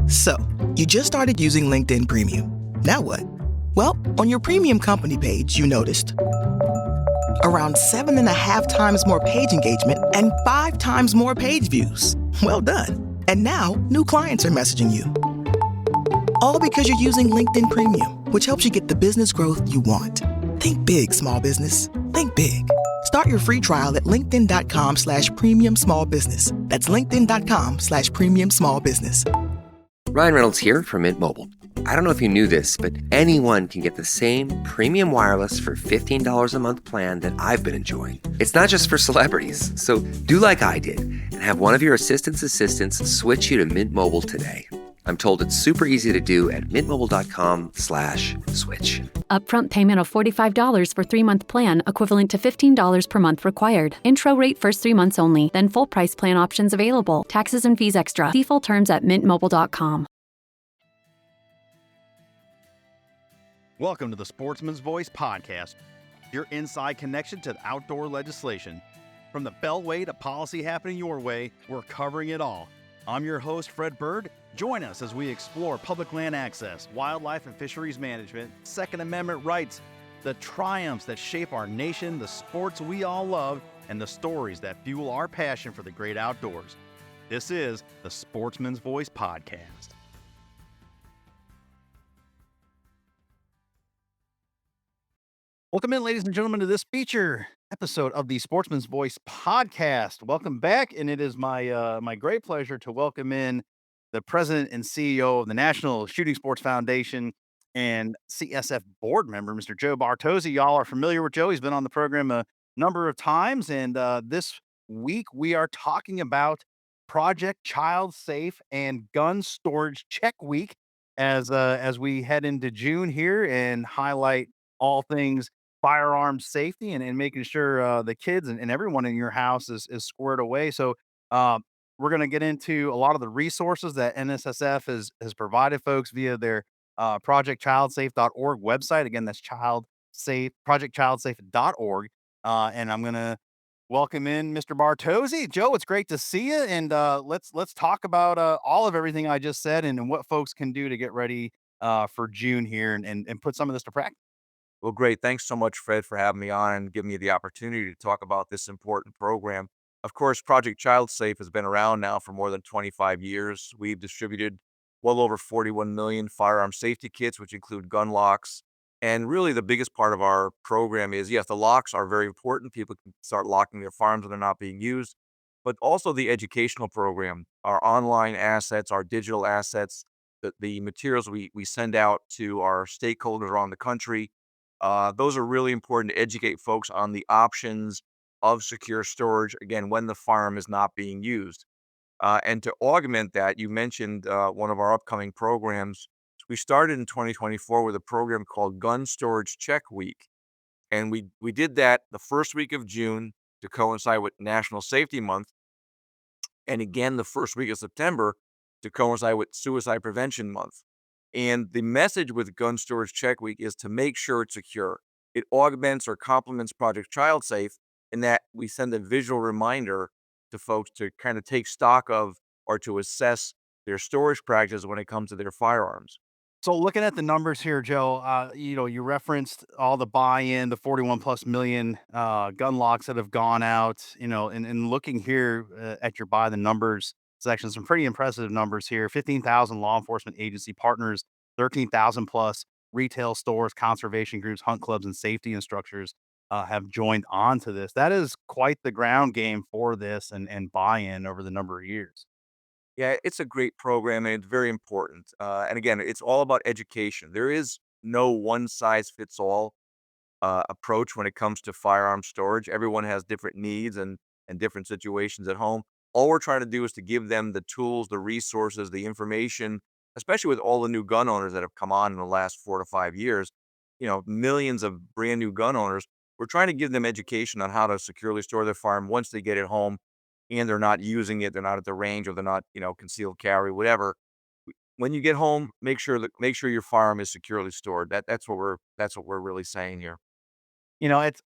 So, you just started using LinkedIn Premium. Now what? Well, on your premium company page, you noticed around 7.5 times more page engagement and 5 times more page views. Well done. And now, new clients are messaging you. All because you're using LinkedIn Premium, which helps you get the business growth you want. Think big, small business. Think big. Start your free trial at linkedin.com/premium small business. That's linkedin.com/premium small business. Ryan Reynolds here from Mint Mobile. I don't know if you knew this, but anyone can get the same premium wireless for $15 a month plan that I've been enjoying. It's not just for celebrities. So do like I did and have one of your assistants switch you to Mint Mobile today. I'm told it's super easy to do at mintmobile.com/switch. Upfront payment of $45 for 3-month plan, equivalent to $15 per month required. Intro rate first 3 months only, then full price plan options available. Taxes and fees extra. See full terms at mintmobile.com. Welcome to the Sportsman's Voice podcast, your inside connection to outdoor legislation. From the Beltway to policy happening your way, we're covering it all. I'm your host, Fred Bird. Join us as we explore public land access, wildlife and fisheries management, Second Amendment rights, the triumphs that shape our nation, the sports we all love, and the stories that fuel our passion for the great outdoors. This is the Sportsman's Voice podcast. Welcome in, ladies and gentlemen, to this feature episode of the Sportsman's Voice podcast. Welcome back, and it is my great pleasure to welcome in the president and CEO of the National Shooting Sports Foundation and CSF board member, Mr. Joe Bartozzi. Y'all are familiar with Joe. He's been on the program a number of times, and this week we are talking about Project ChildSafe and Gun Storage Check Week as we head into June here and highlight all things firearm safety and making sure the kids and everyone in your house is squared away. So we're going to get into a lot of the resources that NSSF has provided folks via their projectchildsafe.org website. Again, that's projectchildsafe.org. And I'm going to welcome in Mr. Bartozzi. Joe, it's great to see you. And let's talk about all of everything I just said and what folks can do to get ready for June here and put some of this to practice. Well, great. Thanks so much, Fred, for having me on and giving me the opportunity to talk about this important program. Of course, Project ChildSafe has been around now for more than 25 years. We've distributed well over 41 million firearm safety kits, which include gun locks. And really, the biggest part of our program is, yes, the locks are very important. People can start locking their firearms when they're not being used, but also the educational program, our online assets, our digital assets, the materials we send out to our stakeholders around the country. Those are really important to educate folks on the options of secure storage, again, when the firearm is not being used. And to augment that, you mentioned one of our upcoming programs. We started in 2024 with a program called Gun Storage Check Week. And we did that the first week of June to coincide with National Safety Month. And again, the first week of September to coincide with Suicide Prevention Month. And the message with Gun Storage Check Week is to make sure it's secure. It augments or complements Project ChildSafe in that we send a visual reminder to folks to kind of take stock of or to assess their storage practices when it comes to their firearms. So looking at the numbers here, Joe, you referenced all the buy-in, the 41 plus million gun locks that have gone out, and looking here at your by the numbers section, some pretty impressive numbers here. 15,000 law enforcement agency partners, 13,000 plus retail stores, conservation groups, hunt clubs, and safety instructors have joined on to this. That is quite the ground game for this and buy-in over the number of years. Yeah, it's a great program and it's very important. And again, it's all about education. There is no one size fits all approach when it comes to firearm storage. Everyone has different needs and different situations at home. All we're trying to do is to give them the tools, the resources, the information, especially with all the new gun owners that have come on in the last 4 to 5 years, millions of brand new gun owners. We're trying to give them education on how to securely store their firearm once they get it home and they're not using it, they're not at the range or they're not, concealed carry, whatever. When you get home, make sure your firearm is securely stored. That's what we're really saying here. It's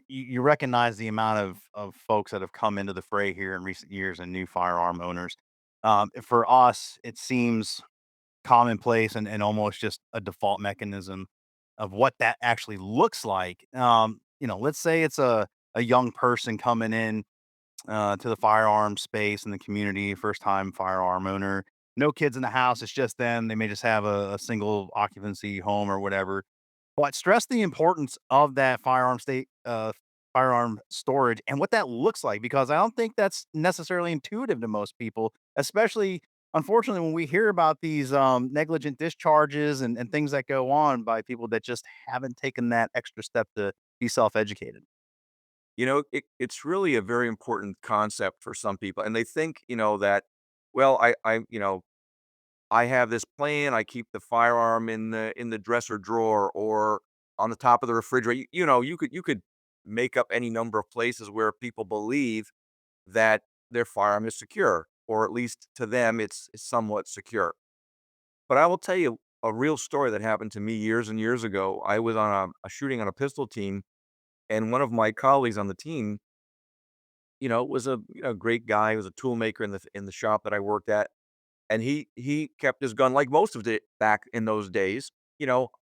you recognize the amount of folks that have come into the fray here in recent years and new firearm owners. For us, it seems commonplace and almost just a default mechanism of what that actually looks like. Let's say it's a young person coming in to the firearm space in the community, first time firearm owner. No kids in the house. It's just them. They may just have a single occupancy home or whatever. But stress the importance of that firearm storage and what that looks like, because I don't think that's necessarily intuitive to most people, especially unfortunately when we hear about these negligent discharges and things that go on by people that just haven't taken that extra step to be self-educated. It's really a very important concept for some people, and they think, that, well, I have this plan. I keep the firearm in the dresser drawer or on the top of the refrigerator. You could make up any number of places where people believe that their firearm is secure, or at least to them, it's somewhat secure. But I will tell you a real story that happened to me years and years ago. I was on a shooting on a pistol team, and one of my colleagues on the team, was a great guy. He was a tool maker in the shop that I worked at, and he kept his gun like most of it back in those days,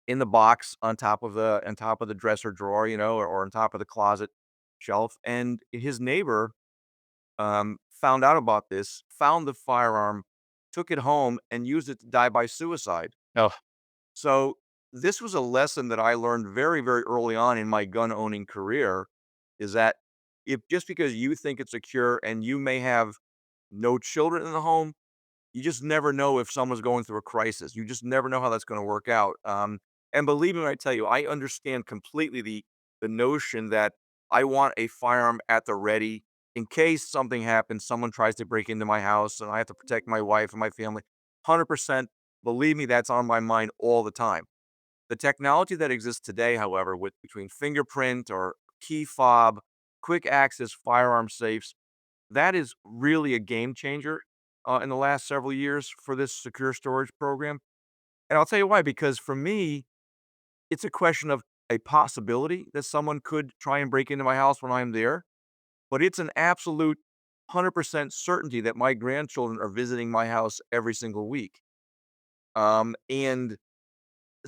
in the box on top of the dresser drawer, or on top of the closet shelf. And his neighbor found out about this, found the firearm, took it home, and used it to die by suicide. Oh, So this was a lesson that I learned very, very early on in my gun owning career, is that if just because you think it's secure and you may have no children in the home, you just never know if someone's going through a crisis. You just never know how that's going to work out. And believe me when I tell you, I understand completely the notion that I want a firearm at the ready in case something happens. Someone tries to break into my house, and I have to protect my wife and my family. 100%. Believe me, that's on my mind all the time. The technology that exists today, however, with between fingerprint or key fob, quick access firearm safes, that is really a game changer in the last several years for this secure storage program. And I'll tell you why, because for me, it's a question of a possibility that someone could try and break into my house when I'm there, but it's an absolute 100% certainty that my grandchildren are visiting my house every single week. And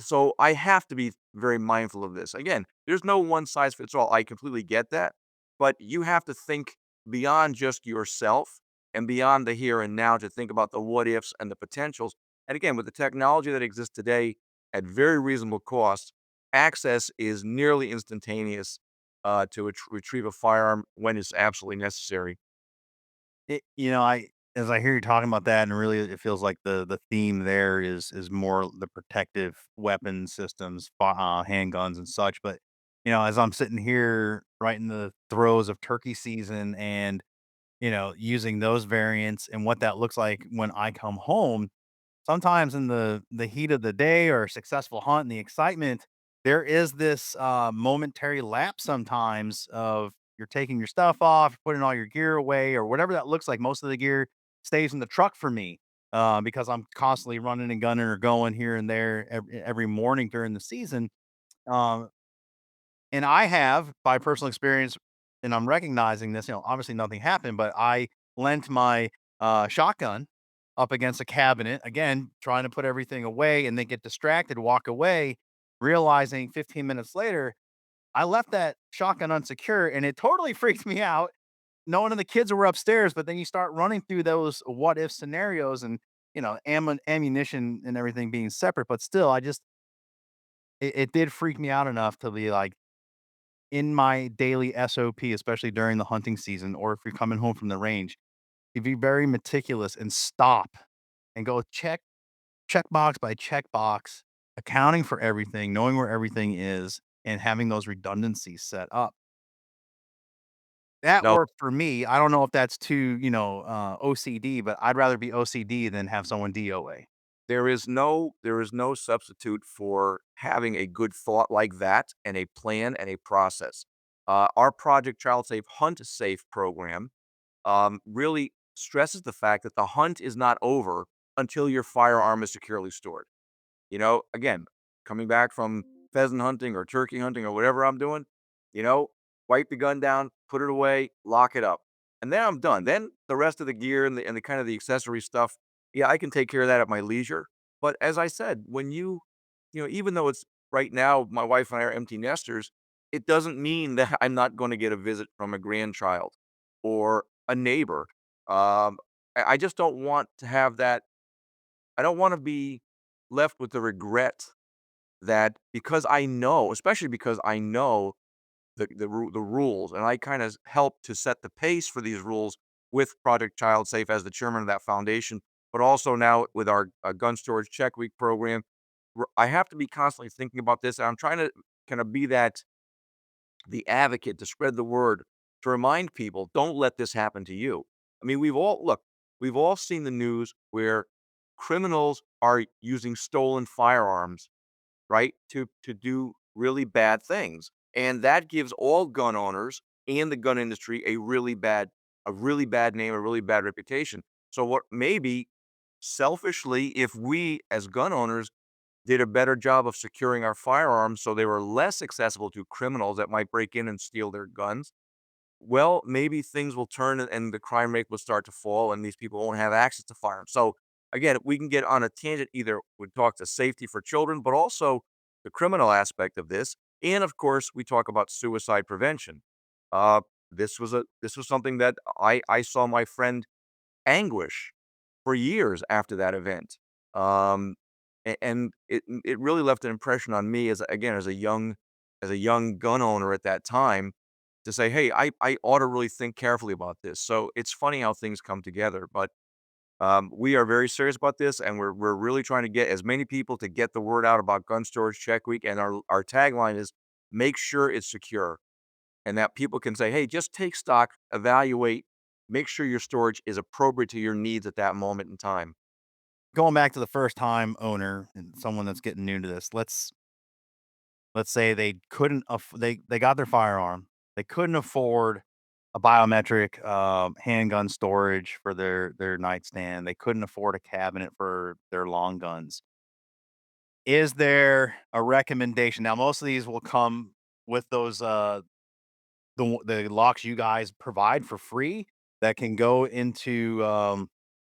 so I have to be very mindful of this. Again, there's no one size fits all. I completely get that. But you have to think beyond just yourself and beyond the here and now to think about the what ifs and the potentials. And again, with the technology that exists today at very reasonable cost, access is nearly instantaneous to retrieve a firearm when it's absolutely necessary. I as I hear you talking about that, and really it feels like the theme there is more the protective weapon systems, handguns and such. But as I'm sitting here right in the throes of turkey season, and using those variants and what that looks like when I come home, sometimes in the heat of the day or a successful hunt and the excitement, there is this momentary lapse sometimes of you're taking your stuff off, putting all your gear away, or whatever that looks like. Most of the gear stays in the truck for me because I'm constantly running and gunning or going here and there every morning during the season. Um, and I have, by personal experience, and I'm recognizing this, obviously nothing happened, but I lent my shotgun up against a cabinet, again, trying to put everything away and then get distracted, walk away, realizing 15 minutes later, I left that shotgun unsecure and it totally freaked me out. No one of the kids were upstairs, but then you start running through those what if scenarios and, ammunition and everything being separate. But still, it did freak me out enough to be like, in my daily SOP, especially during the hunting season, or if you're coming home from the range, to be very meticulous and stop and go check box by check box, accounting for everything, knowing where everything is, and having those redundancies set up. That No, worked for me. I don't know if that's too, OCD, but I'd rather be OCD than have someone DOA. there is no substitute for having a good thought like that and a plan and a process. Our Project Child Safe Hunt Safe program really stresses the fact that the hunt is not over until your firearm is securely stored. Again, coming back from pheasant hunting or turkey hunting or whatever I'm doing, you know, wipe the gun down, put it away, lock it up. and then I'm done. Then the rest of the gear and the kind of the accessory stuff, yeah, I can take care of that at my leisure. But as I said, when even though it's right now, my wife and I are empty nesters, it doesn't mean that I'm not going to get a visit from a grandchild or a neighbor. I just don't want to have that. I don't want to be left with the regret that because I know, especially because I know the rules, and I kind of help to set the pace for these rules with Project Child Safe as the chairman of that foundation, but also now with our gun storage check week program. I have to be constantly thinking about this, and I'm trying to kind of be the advocate to spread the word to remind people, don't let this happen to you. I mean, we've all seen the news where criminals are using stolen firearms, right? To do really bad things. And that gives all gun owners and the gun industry a really bad name, a really bad reputation. So what maybe selfishly, if we as gun owners did a better job of securing our firearms so they were less accessible to criminals that might break in and steal their guns, well, maybe things will turn and the crime rate will start to fall and these people won't have access to firearms. So again, we can get on a tangent. Either we talk to safety for children, but also the criminal aspect of this. And of course, we talk about suicide prevention. Uh, this was something that I saw my friend anguish for years after that event. Um, and it really left an impression on me as again as a young gun owner at that time to say, hey, I ought to really think carefully about this. So it's funny how things come together, but we are very serious about this, and we're really trying to get as many people to get the word out about Gun Storage Check Week. And our tagline is make sure it's secure, and that people can say, hey, just take stock, evaluate, make sure your storage is appropriate to your needs at that moment in time. Going back to the first time owner and someone that's getting new to this, let's say they couldn't they got their firearm. They couldn't afford a biometric, handgun storage for their nightstand. They couldn't afford a cabinet for their long guns. Is there a recommendation? Now, most of these will come with those, the locks you guys provide for free that can go into,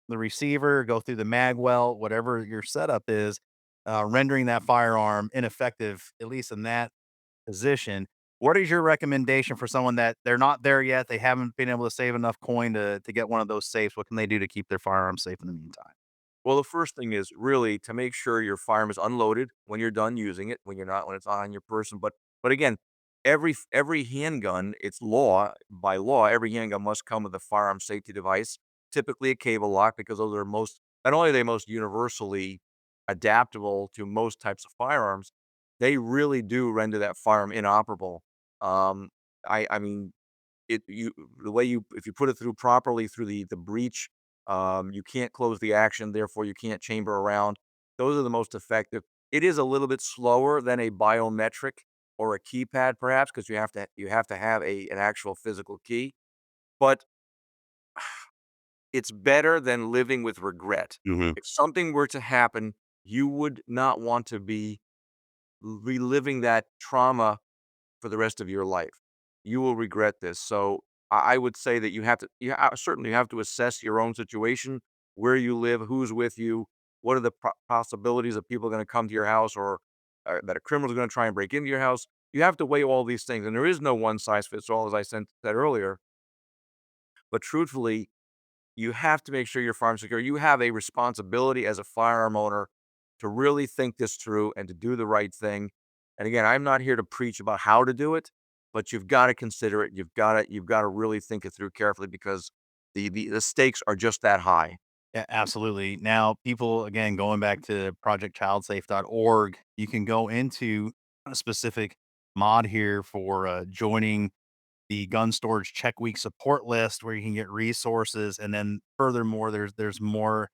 the receiver, go through the mag well, whatever your setup is, rendering that firearm ineffective, at least in that position. What is your recommendation for someone that they're not there yet? They haven't been able to save enough coin to get one of those safes. What can they do to keep their firearm safe in the meantime? Well, the first thing is really to make sure your firearm is unloaded when you're done using it, when it's on your person. But again, every handgun, it's law by law, every handgun must come with a firearm safety device, typically a cable lock, because those are most not only are they most universally adaptable to most types of firearms, they really do render that firearm inoperable. Um, I mean, it you the way you if you put it through properly through the breech, you can't close the action, therefore you can't chamber around. Those are the most effective. It is a little bit slower than a biometric or a keypad perhaps, because you have to have an actual physical key, but it's better than living with regret. Mhm. If something were to happen, you would not want to be reliving that trauma for the rest of your life. You will regret this. So I would say that certainly you have to assess your own situation, where you live, who's with you, what are the possibilities of people going to come to your house, or that a criminal is going to try and break into your house. You have to weigh all these things, and there is no one size fits all, as I said earlier. But truthfully, you have to make sure your firearm's secure. You have a responsibility as a firearm owner to really think this through and to do the right thing. And again, I'm not here to preach about how to do it, but you've got to consider it. You've got to really think it through carefully, because the stakes are just that high. Yeah, absolutely. Now, people, again, going back to projectchildsafe.org, you can go into a specific mod here for joining the gun storage check week support list where you can get resources. And then furthermore, there's more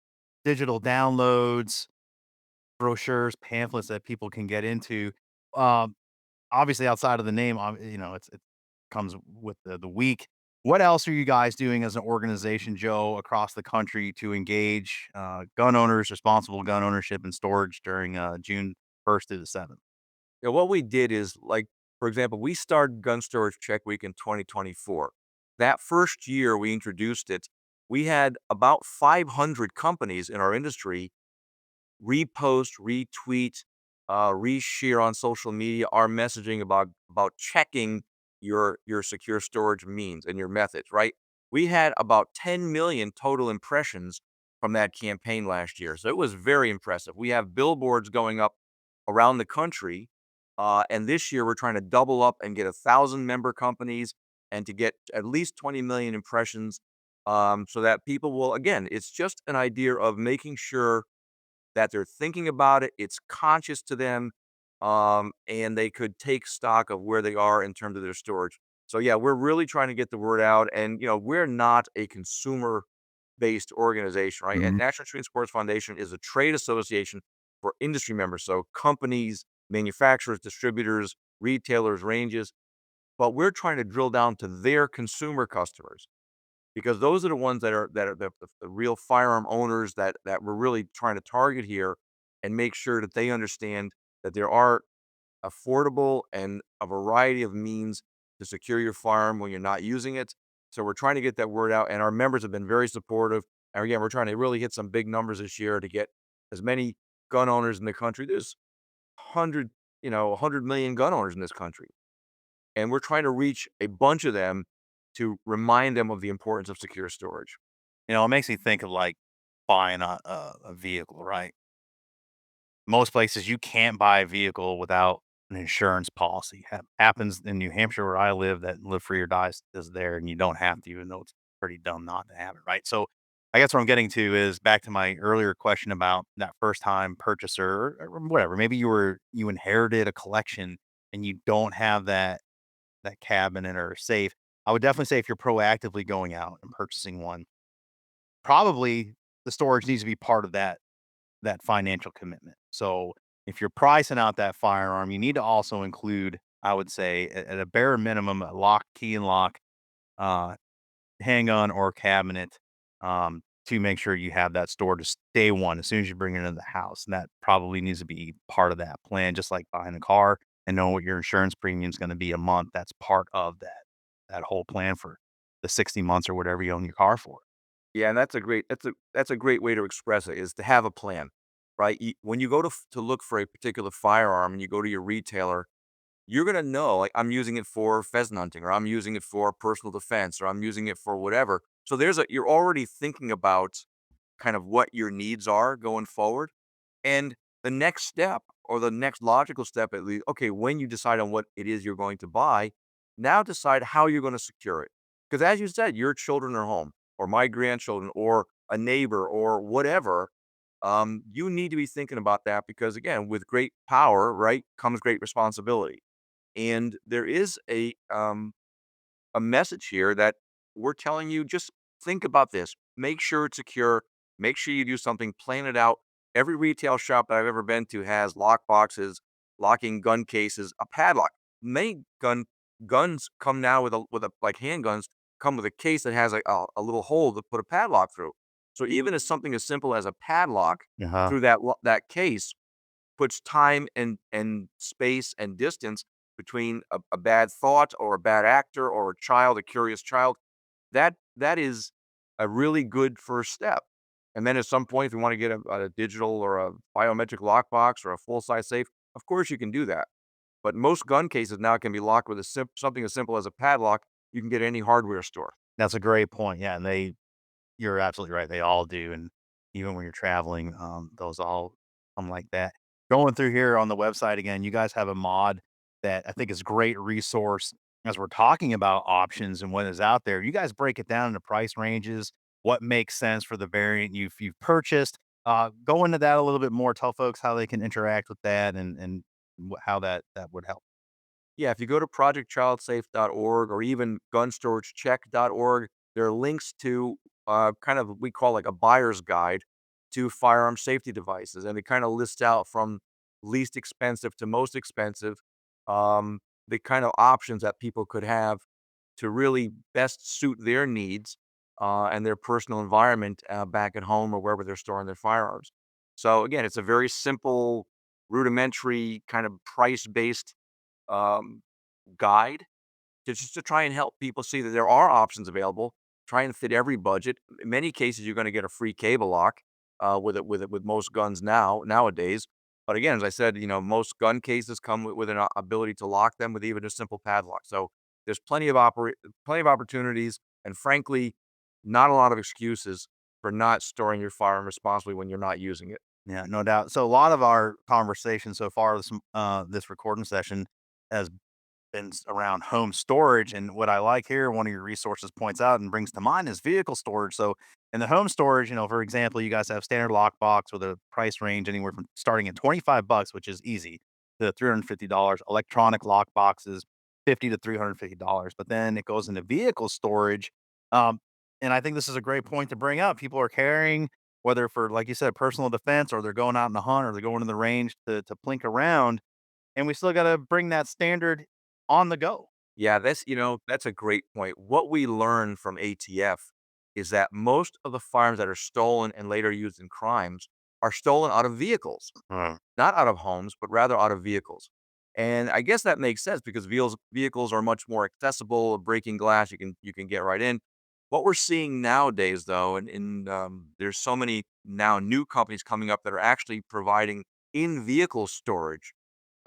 digital downloads, brochures, pamphlets that people can get into. Um, Obviously, outside of the name, it comes with the week. What else are you guys doing as an organization, Joe, across the country to engage gun owners, responsible gun ownership and storage during June 1st through the 7th? Yeah, what we did is, like, for example, we started Gun Storage Check Week in 2024. That first year we introduced it, we had about 500 companies in our industry repost, retweet, reshare on social media our messaging about checking your secure storage means and your methods, right? We had about 10 million total impressions from that campaign last year. So it was very impressive. We have billboards going up around the country. And this year we're trying to double up and get 1,000 member companies and to get at least 20 million impressions, so that people will, again, it's just an idea of making sure that they're thinking about it, it's conscious to them, and they could take stock of where they are in terms of their storage. So yeah, we're really trying to get the word out, and we're not a consumer-based organization, right? And Mhm. National Shooting Sports Foundation is a trade association for industry members, so companies, manufacturers, distributors, retailers, ranges. But we're trying to drill down to their consumer customers because those are the ones that are the real firearm owners that we're really trying to target here and make sure that they understand that there are affordable and a variety of means to secure your firearm when you're not using it. So we're trying to get that word out, and our members have been very supportive. And again, we're trying to really hit some big numbers this year to get as many gun owners in the country. There's 100 million gun owners in this country, and we're trying to reach a bunch of them to remind them of the importance of secure storage. It makes me think of like buying a vehicle, right? Most places you can't buy a vehicle without an insurance policy. Happens in New Hampshire where I live, that Live Free or Die is there, and you don't have to, even though it's pretty dumb not to have it, right? So I guess what I'm getting to is back to my earlier question about that first time purchaser or whatever. Maybe you inherited a collection and you don't have that cabinet or safe. I would definitely say if you're proactively going out and purchasing one, probably the storage needs to be part of that financial commitment. So if you're pricing out that firearm, you need to also include, I would say, at a bare minimum, a lock, key and lock, uh, handgun or cabinet, to make sure you have that stored as day one as soon as you bring it into the house. And that probably needs to be part of that plan, just like buying a car and knowing what your insurance premium is going to be a month. That's part of that whole plan for the 60 months or whatever you own your car for. Yeah, and that's a great way to express it is to have a plan, right? When you go to look for a particular firearm and you go to your retailer, you're gonna know, like, I'm using it for pheasant hunting, or I'm using it for personal defense, or I'm using it for whatever. So you're already thinking about kind of what your needs are going forward. And the next step or the next logical step, at least, okay, when you decide on what it is you're going to buy, now decide how you're going to secure it. Because as you said, your children are home, or my grandchildren, or a neighbor, or whatever. You need to be thinking about that because, again, with great power, right, comes great responsibility. And there is a message here that we're telling you, just think about this. Make sure it's secure. Make sure you do something, plan it out. Every retail shop that I've ever been to has lock boxes, locking gun cases, a padlock. Many guns come now with a like handguns come with a case that has a little hole to put a padlock through. So even as something as simple as a padlock Uh-huh. through that case puts time and space and distance between a bad thought or a bad actor or a child, a curious child. That is a really good first step. And then at some point, if you want to get a digital or a biometric lockbox or a full size safe, of course you can do that. But most gun cases now can be locked with something as simple as a padlock. You can get any hardware store. That's a great point. Yeah, and you're absolutely right. They all do, and even when you're traveling, those all come like that. Going through here on the website again, you guys have a mod that I think is a great resource as we're talking about options and what is out there. You guys break it down into price ranges, what makes sense for the variant you've purchased. Go into that a little bit more. Tell folks how they can interact with that and how that would help. Yeah, if you go to projectchildsafe.org or even gunstorage.check.org, there are links to kind of we call like a buyer's guide to firearm safety devices, and it kind of lists out from least expensive to most expensive, the kind of options that people could have to really best suit their needs and their personal environment back at home or wherever they're storing their firearms. So again, it's a very simple, rudimentary kind of price-based um, guide just to try and help people see that there are options available, try and fit every budget. In many cases, you're gonna get a free cable lock, with most guns nowadays. But again, as I said, most gun cases come with an ability to lock them with even a simple padlock. So there's plenty of opportunities, and frankly, not a lot of excuses for not storing your firearm responsibly when you're not using it. Yeah, no doubt. So a lot of our conversation so far, this recording session has been around home storage. And what I like here, one of your resources points out and brings to mind is vehicle storage. So in the home storage, for example, you guys have standard lockbox with a price range anywhere from starting at $25, which is easy, to $350. Electronic lock boxes, $50 to $350. But then it goes into vehicle storage. Um, and I think this is a great point to bring up. People are carrying, whether for, like you said, personal defense, or they're going out in the hunt, or they're going to the range to plink around, and we still gotta bring that standard on the go. Yeah, that's a great point. What we learned from ATF is that most of the firearms that are stolen and later used in crimes are stolen out of vehicles, not out of homes, but rather out of vehicles. And I guess that makes sense because vehicles are much more accessible. Breaking glass, you can get right in. What we're seeing nowadays, though, and there's so many now new companies coming up that are actually providing in-vehicle storage.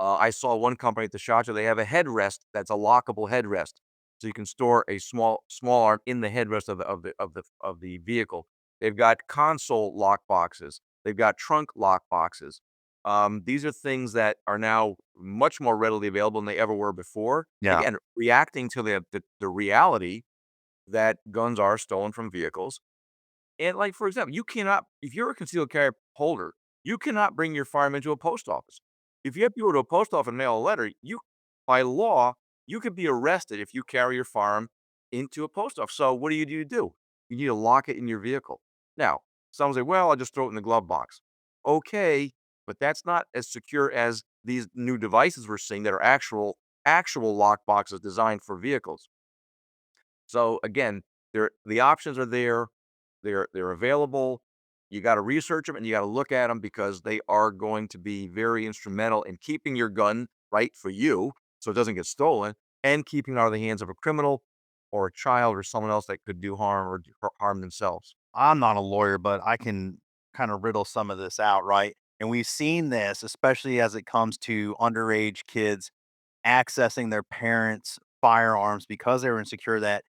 I saw one company at the SHOT Show, they have a headrest that's a lockable headrest. So you can store a small arm in the headrest of the vehicle. They've got console lock boxes. They've got trunk lock boxes. These are things that are now much more readily available than they ever were before. Yeah. Again, reacting to the reality that guns are stolen from vehicles. And, like, for example, you cannot if you're a concealed carry holder, you cannot bring your firearm into a post office. If you have to go to a post office and mail a letter, by law, you could be arrested if you carry your firearm into a post office. So what do you need to do? You need to lock it in your vehicle. Now, some say, "Well, I'll just throw it in the glove box." Okay, but that's not as secure as these new devices we're seeing that are actual lock boxes designed for vehicles. So again, the options are there. They're available. You got to research them and you got to look at them because they are going to be very instrumental in keeping your gun right for you so it doesn't get stolen and keeping it out of the hands of a criminal or a child or someone else that could do harm or harm themselves. I'm not a lawyer, but I can kind of riddle some of this out, right? And we've seen this, especially as it comes to underage kids accessing their parents' firearms because they're insecure, that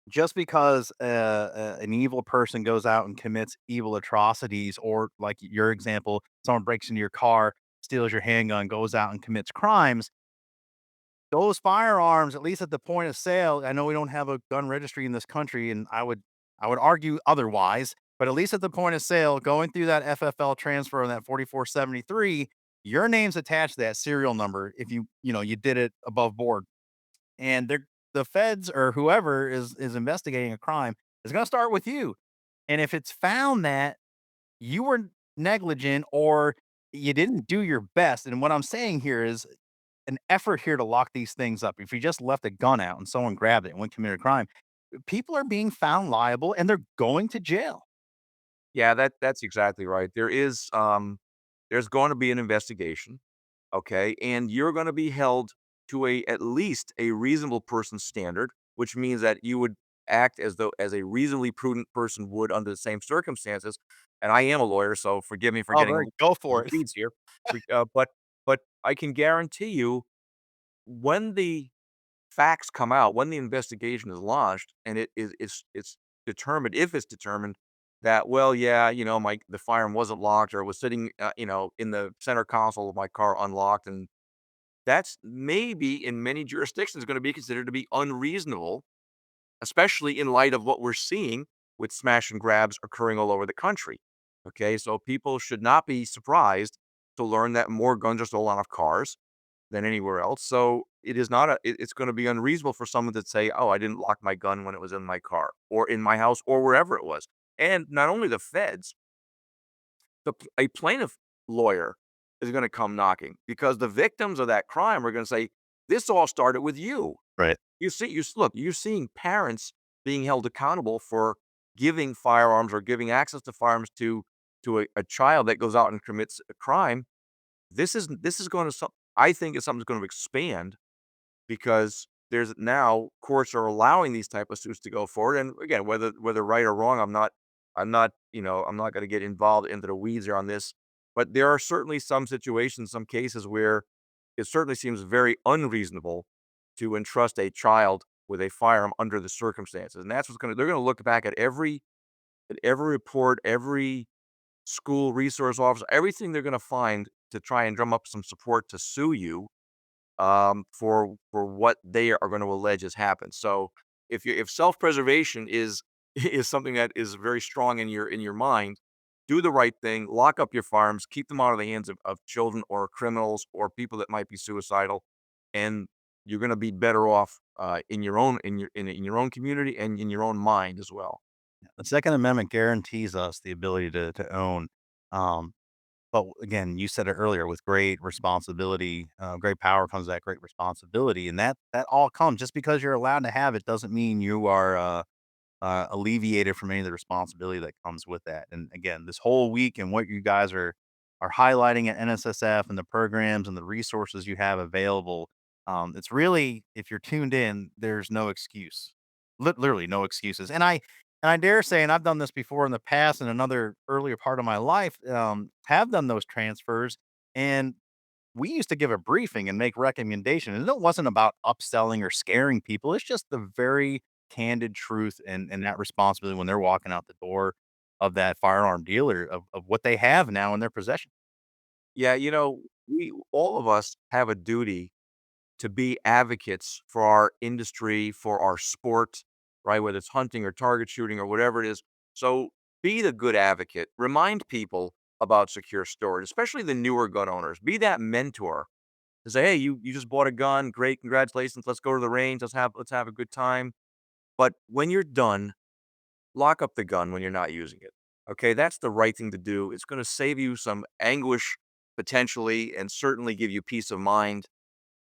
just because an evil person goes out and commits evil atrocities, or like your example, someone breaks into your car, steals your handgun, goes out and commits crimes, those firearms, at least at the point of sale, I know we don't have a gun registry in this country, and I would argue otherwise, but at least at the point of sale, going through that FFL transfer on that 4473, your name's attached to that serial number if you did it above board. And the feds or whoever is investigating a crime is gonna start with you. And if it's found that you were negligent or you didn't do your best, and what I'm saying here is an effort here to lock these things up. If you just left a gun out and someone grabbed it and went commit a crime, people are being found liable and they're going to jail. Yeah, that's exactly right. There's going to be an investigation. Okay, and you're gonna be held to a at least a reasonable person standard, which means that you would act as a reasonably prudent person would under the same circumstances. And I am a lawyer, so forgive me for Oh, getting a very little go in for the it. weeds here. But I can guarantee you when the facts come out, when the investigation is launched and it's determined, if it's determined that, well, yeah, the firearm wasn't locked or it was sitting, in the center console of my car unlocked, and that's maybe in many jurisdictions going to be considered to be unreasonable, especially in light of what we're seeing with smash and grabs occurring all over the country. Okay, so people should not be surprised to learn that more guns are stolen out of cars than anywhere else. So it's going to be unreasonable for someone to say, "Oh, I didn't lock my gun when it was in my car or in my house or wherever it was." And not only the feds, a plaintiff lawyer is going to come knocking because the victims of that crime are going to say, "This all started with you." Right. Look, you're seeing parents being held accountable for giving firearms or giving access to firearms to a child that goes out and commits a crime. This is going to, I think it's something that's going to expand because there's now courts are allowing these type of suits to go forward. And again, whether right or wrong, I'm not going to get involved into the weeds here on this. But there are certainly some situations, some cases where it certainly seems very unreasonable to entrust a child with a firearm under the circumstances. And that's they're going to look back at every report, every school resource officer, everything they're going to find to try and drum up some support to sue you for what they are going to allege has happened. So if self preservation is is something that is very strong in your mind, do the right thing, lock up your firearms, keep them out of the hands of children or criminals or people that might be suicidal, and you're going to be better off in your own in your own community and in your own mind as well. The Second Amendment guarantees us the ability to own. Um, but again, you said it earlier with great responsibility, great power comes that great responsibility. And that all comes just because you're allowed to have it doesn't mean you are alleviated from any of the responsibility that comes with that. And again, this whole week and what you guys are highlighting at NSSF and the programs and the resources you have available, it's really if you're tuned in, there's no excuse, literally no excuses. And I dare say, and I've done this before in the past in another earlier part of my life, have done those transfers and we used to give a briefing and make recommendations, and it wasn't about upselling or scaring people. It's just the very candid truth and that responsibility when they're walking out the door of that firearm dealer of what they have now in their possession. Yeah, we all of us have a duty to be advocates for our industry, for our sport, right? Whether it's hunting or target shooting or whatever it is. So be the good advocate. Remind people about secure storage, especially the newer gun owners. Be that mentor to say, hey, you just bought a gun. Great, congratulations. Let's go to the range. Let's have a good time. But when you're done, lock up the gun when you're not using it. Okay, that's the right thing to do. It's going to save you some anguish potentially, and certainly give you peace of mind.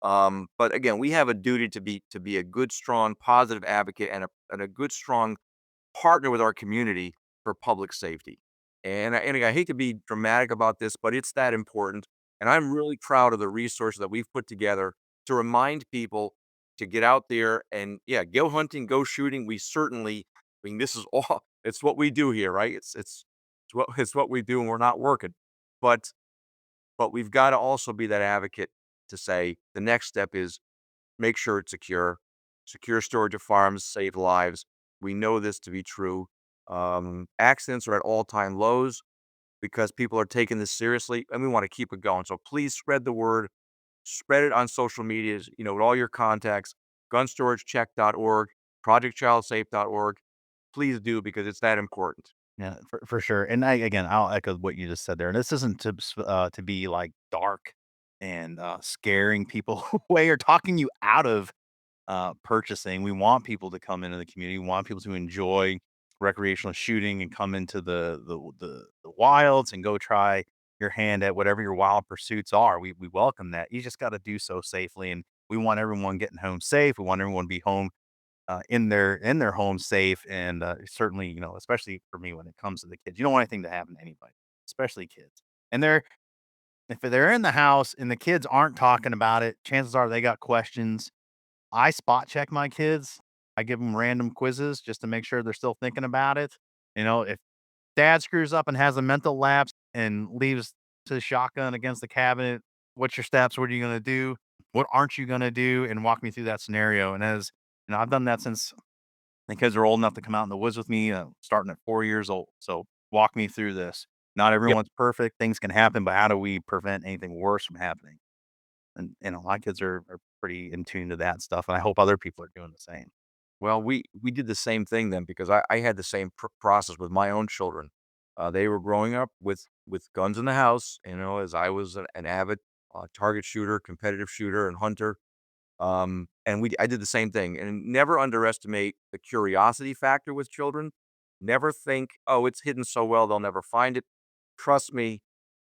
But again, we have a duty to be a good, strong, positive advocate and a good, strong partner with our community for public safety. And I hate to be dramatic about this, but it's that important. And I'm really proud of the resources that we've put together to remind people to get out there and yeah, go hunting, go shooting. I mean, this is all it's what we do here, right? It's what we do, and we're not working. But but we've got to also be that advocate to say the next step is make sure it's secure. Secure storage of firearms save lives. We know this to be true. Accidents are at all-time lows because people are taking this seriously, and we want to keep it going. So please spread the word. Spread it on social medias, with all your contacts, gunstorage.check.org, projectchildsafe.org. Please do because it's that important. Yeah, for sure. And again, I'll echo what you just said there. And this isn't to be like dark and scaring people away or talking you out of purchasing. We want people to come into the community. We want people to enjoy recreational shooting and come into the wilds and go try your hand at whatever your wild pursuits are. We welcome that. You just got to do so safely, and we want everyone getting home safe. We want everyone to be home in their home safe, and certainly, especially for me when it comes to the kids, you don't want anything to happen to anybody, especially kids. And if they're in the house and the kids aren't talking about it, chances are they got questions. I spot check my kids. I give them random quizzes just to make sure they're still thinking about it. If dad screws up and has a mental lapse and leaves his shotgun against the cabinet, what's your steps? What are you going to do? What aren't you going to do? And walk me through that scenario. And as I've done that since the kids are old enough to come out in the woods with me, starting at 4 years old. So walk me through this. Not Yep. everyone's perfect. Things can happen, but how do we prevent anything worse from happening? And my kids are pretty in tune to that stuff, and I hope other people are doing the same. Well, we did the same thing then because I had the same process with my own children. They were growing up with guns in the house, as I was an avid target shooter, competitive shooter, and hunter. And I did the same thing, and never underestimate the curiosity factor with children. Never think, oh, it's hidden so well they'll never find it. Trust me,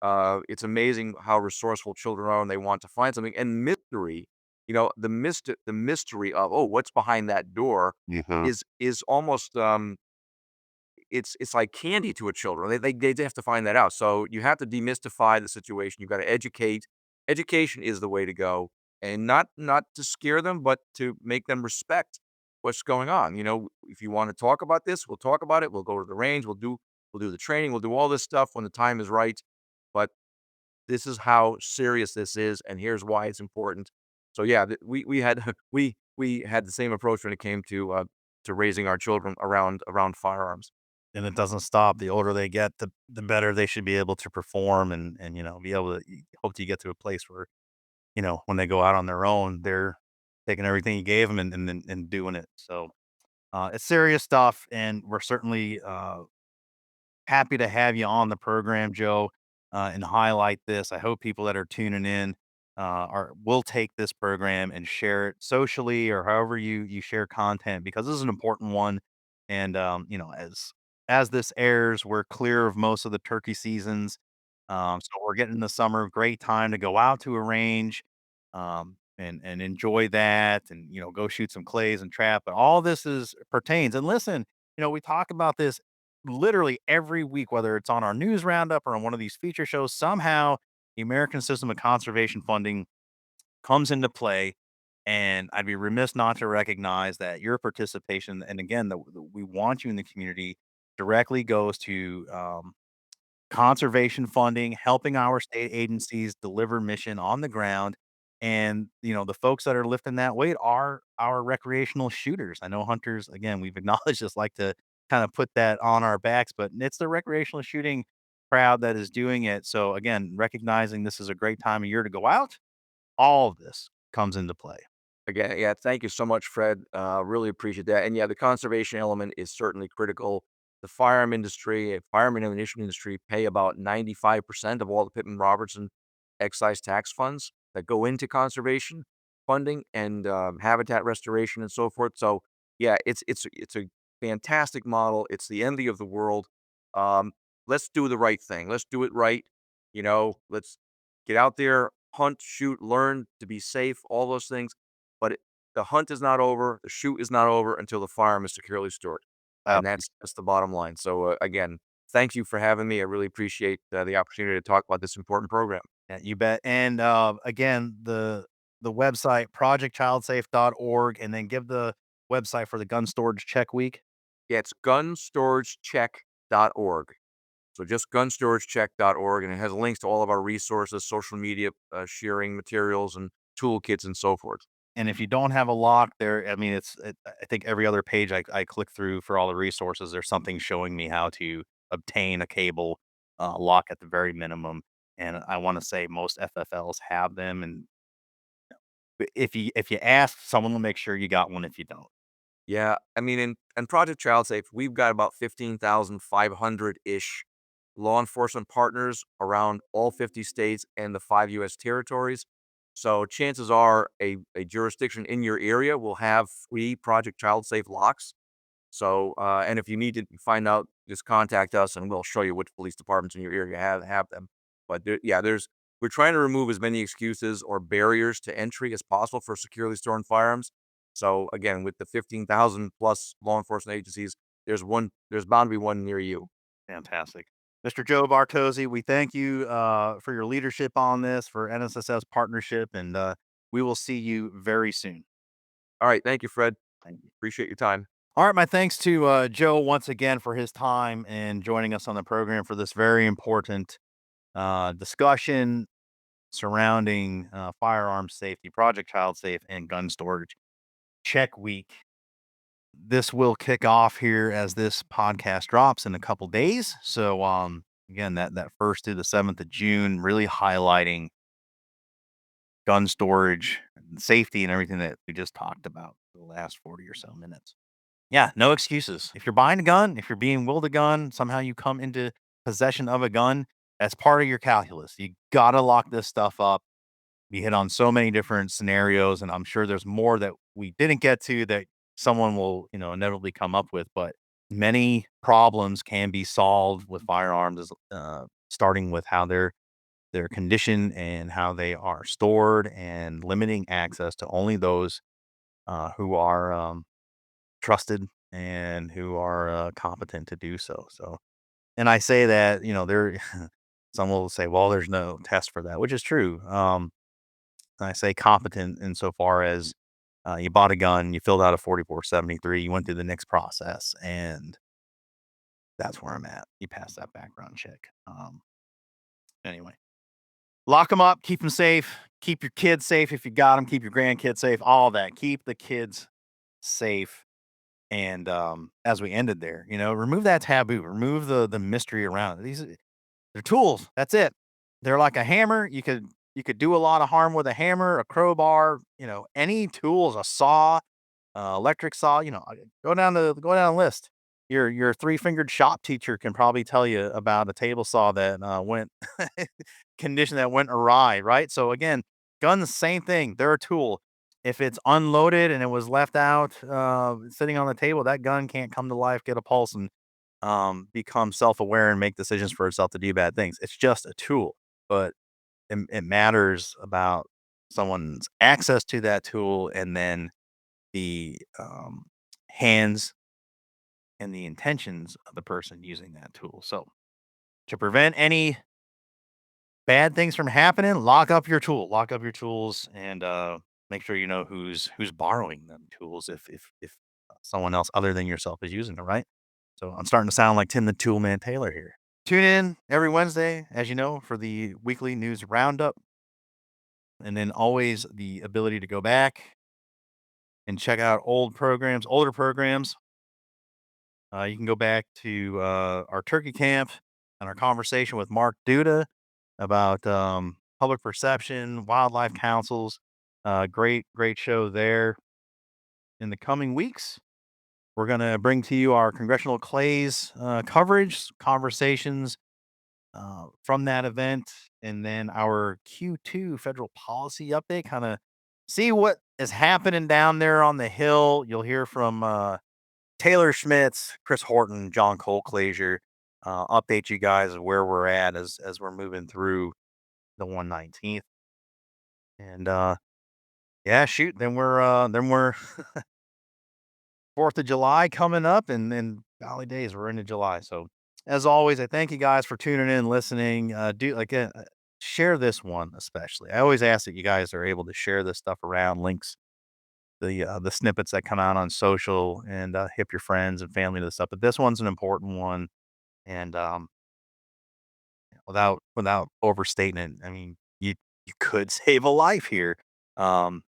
it's amazing how resourceful children are, and they want to find something. And mystery, the mystery of, oh, what's behind that door Mhm. is almost it's like candy to a children. They have to find that out. So you have to demystify the situation. You've got to educate. Education is the way to go. and not to scare them, but to make them respect what's going on. If you want to talk about this, we'll talk about it. We'll go to the range. We'll do the training. We'll do all this stuff when the time is right. But this is how serious this is, and here's why it's important. So yeah, we had we had the same approach when it came to raising our children around firearms. And it doesn't stop. The older they get, the better they should be able to perform and, be able to hope to get to a place where, when they go out on their own, they're taking everything you gave them and doing it. So, it's serious stuff, and we're certainly, happy to have you on the program, Joe, and highlight this. I hope people that are tuning in will take this program and share it socially or however you share content, because this is an important one. And as this airs, we're clear of most of the turkey seasons, so we're getting the summer, great time to go out to a range, and enjoy that, and go shoot some clays and trap. But all this is pertains. And listen, we talk about this literally every week, whether it's on our news roundup or on one of these feature shows. Somehow the American system of conservation funding comes into play. And I'd be remiss not to recognize that your participation, and again, we want you in the community, directly goes to conservation funding, helping our state agencies deliver mission on the ground. And, the folks that are lifting that weight are our recreational shooters. I know hunters, again, we've acknowledged this, like to kind of put that on our backs, but it's the recreational shooting crowd that is doing it. So, again, recognizing this is a great time of year to go out, all of this comes into play. Again, yeah, thank you so much, Fred. Really appreciate that. And yeah, the conservation element is certainly critical. The firearm and ammunition industry pay about 95% of all the Pittman Robertson excise tax funds that go into conservation funding and habitat restoration and so forth. So yeah, it's a fantastic model. It's the envy of the world. Um, let's do the right thing. Let's do it right. Let's get out there, hunt, shoot, learn to be safe, all those things, but the hunt is not over, the shoot is not over until the firearm is securely stored, Uh, and that's the bottom line. So, again, thank you for having me. I really appreciate, the opportunity to talk about this important program. yeah, you bet. And again, the website projectchildsafe.org, and then give the website for the gun storage check week. Yeah, it's gunstoragecheck.org. So just gunstoragecheck.org, and it has links to all of our resources, social media, sharing materials, and toolkits, and so forth. And if you don't have a lock there, I mean, I think every other page I click through for all the resources, there's something showing me how to obtain a cable lock at the very minimum. And I want to say most FFLs have them. And if you ask, someone will make sure you got one if you don't. Yeah, I mean, in Project ChildSafe, we've got about 15,500-ish law enforcement partners around all 50 states and the 5 US territories. So chances are a jurisdiction in your area will have free Project ChildSafe locks. So, and if you need to find out, just contact us and we'll show you which police departments in your area have them. But yeah, we're trying to remove as many excuses or barriers to entry as possible for securely storing firearms. So again, with the 15,000 plus law enforcement agencies, there's bound to be one near you. Fantastic. Mr. Joe Bartozzi, we thank you for your leadership on this, for NSSF's partnership, and we will see you very soon. All right, thank you, Fred. Thank you. Appreciate your time. All right, my thanks to Joe once again for his time and joining us on the program for this very important discussion surrounding firearm safety, Project Child Safe, and gun storage check week. This will kick off here as this podcast drops in a couple days. So, again, that 1st to the 7th of June, really highlighting gun storage, and safety, and everything that we just talked about for the last 40 or so minutes. Yeah, no excuses. If you're buying a gun, if you're being willed a gun, somehow you come into possession of a gun, that's part of your calculus. You gotta lock this stuff up. We hit on so many different scenarios, and I'm sure there's more that we didn't get to that someone will, inevitably come up with. But many problems can be solved with firearms, starting with how they're conditioned and how they are stored, and limiting access to only those who are trusted and who are competent to do so. So, and I say that, there, some will say, well, there's no test for that, which is true. And I say competent insofar as you bought a gun, you filled out a 4473, you went through the next process, and that's where I'm at. You passed that background check. Anyway, lock them up, keep them safe, keep your kids safe if you got them, keep your grandkids safe, all that. Keep the kids safe. And as we ended there, remove that taboo, remove the mystery around it. They're tools. That's it. They're like a hammer. You could do a lot of harm with a hammer, a crowbar, any tools, a saw, electric saw. Go down the list. Your three-fingered shop teacher can probably tell you about a table saw that went condition that went awry, right? So again, guns, same thing. They're a tool. If it's unloaded and it was left out sitting on the table, that gun can't come to life, get a pulse, and become self-aware and make decisions for itself to do bad things. It's just a tool, but it matters about someone's access to that tool, and then the hands and the intentions of the person using that tool. So to prevent any bad things from happening, lock up your tools, and make sure you know who's borrowing them tools if someone else other than yourself is using them, right? So I'm starting to sound like Tim the Toolman Taylor here. Tune in every Wednesday, as you know, for the weekly news roundup, and then always the ability to go back and check out older programs. You can go back to our turkey camp and our conversation with Mark Duda about public perception, wildlife councils. Great show there. In the coming weeks, we're going to bring to you our Congressional Clays coverage, conversations from that event, and then our Q2 federal policy update, kind of see what is happening down there on the Hill. You'll hear from Taylor Schmitz, Chris Horton, John Colclasure, update you guys where we're at as we're moving through the 119th. And yeah, shoot, then we're 4th of July coming up, and then golly days, we're into July. So as always, I thank you guys for tuning in, listening. Share this one especially. I always ask that you guys are able to share this stuff around, links, the snippets that come out on social, and hip your friends and family to this stuff. But this one's an important one, and without overstating it, I mean, you could save a life here, um,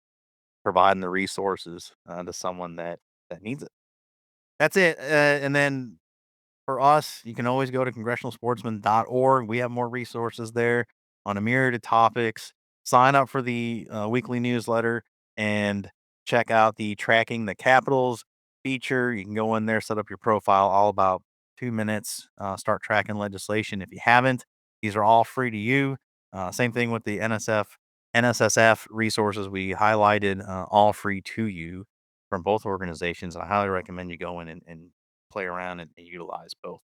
providing the resources to someone that needs it. That's it. And then for us, you can always go to congressionalsportsman.org. We have more resources there on a myriad of topics. Sign up for the weekly newsletter and check out the Tracking the Capitals feature. You can go in there, set up your profile, all about 2 minutes, start tracking legislation. If you haven't, these are all free to you. Same thing with the NSSF resources we highlighted, all free to you from both organizations. I highly recommend you go in and play around and utilize both.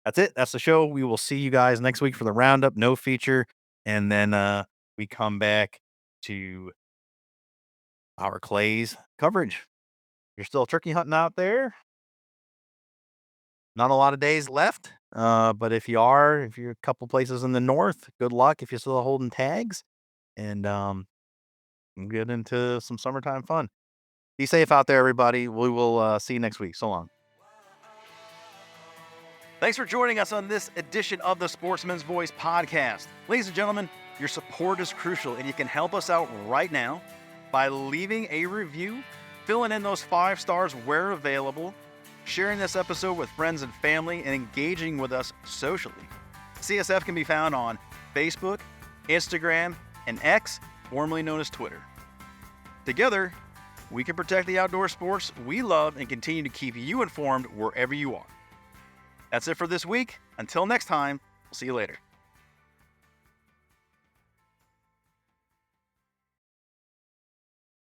That's it. That's the show. We will see you guys next week for the roundup. No feature. And then we come back to our Clays coverage. You're still turkey hunting out there. Not a lot of days left. But if you're a couple places in the north, good luck if you're still holding tags. And get into some summertime fun. Be safe out there, everybody. We will see you next week. So long. Thanks for joining us on this edition of the Sportsman's Voice podcast. Ladies and gentlemen, your support is crucial, and you can help us out right now by leaving a review, filling in those 5 stars where available, sharing this episode with friends and family, and engaging with us socially. CSF can be found on Facebook, Instagram, and X, formerly known as Twitter. Together, we can protect the outdoor sports we love and continue to keep you informed wherever you are. That's it for this week. Until next time, we'll see you later.